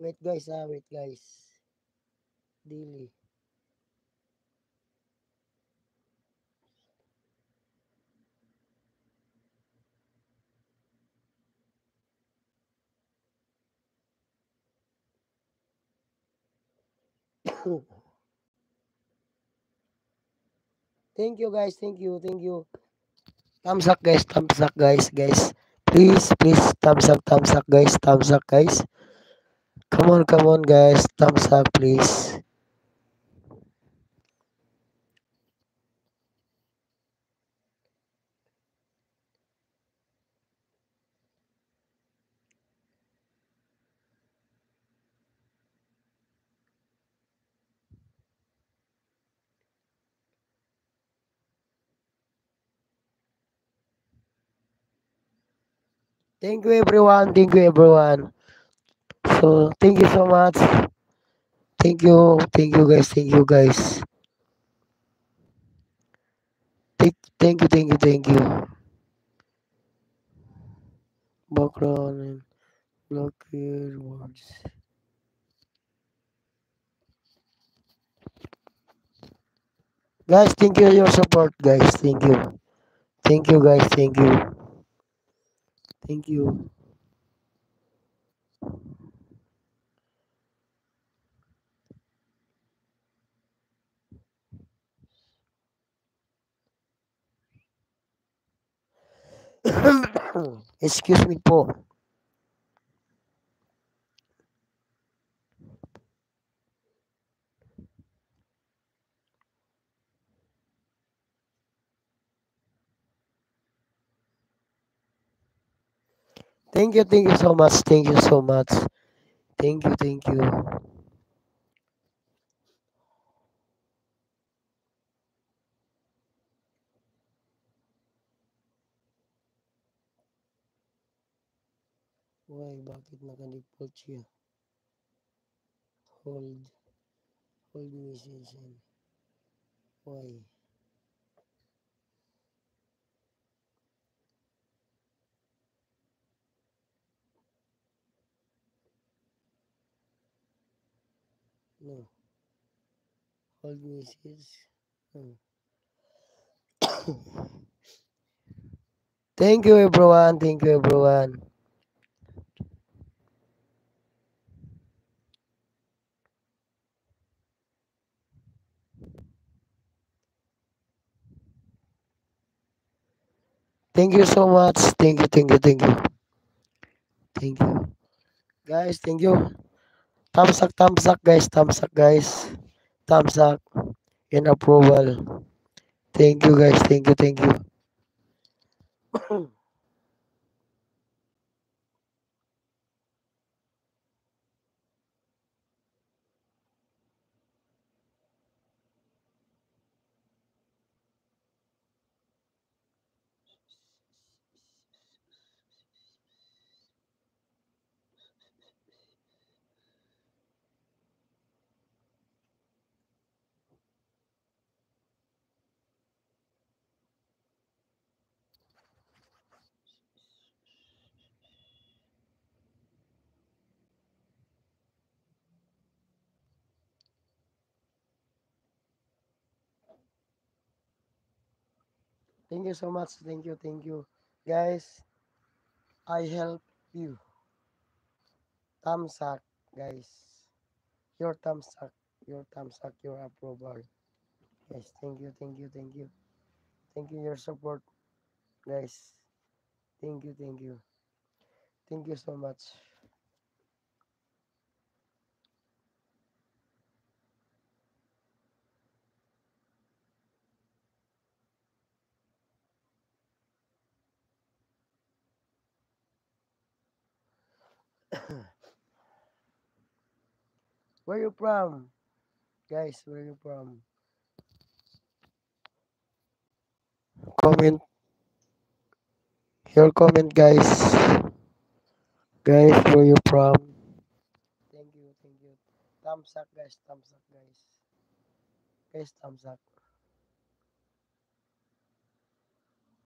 Wait guys, wait guys. Dili. Thank you guys, thank you, thank you. Thumbs up guys, guys. Please, thumbs up guys, thumbs up guys. Come on guys, thumbs up please. Thank you everyone, thank you everyone. So thank you so much. Thank you guys. Thank you. Background and block your words. Guys, thank you your support guys. Thank you. Thank you guys, thank you. Thank you. Excuse me po. Thank you so much. Thank you so much. Thank you. Why? Bakit naka-default siya? Hold. Hold message. Why? No. Hold message. No. Thank you everyone. Thank you everyone. Thank you so much. Thank you. Guys, thank you. Thumbs up guys. Thumbs up guys. Thumbs up in approval. Thank you guys. Thank you. Thank you so much. Thank you. Guys, I help you. Thumbs up, guys. Your thumbs up. Your thumbs up. Your approval. Guys, thank you. Thank you your support, guys. Thank you. Thank you so much. Where you from? Guys, where you from? Comment your comment, guys. Guys, where you from? Thank you. Thumbs up, guys. Thumbs up, guys. Guys, thumbs up.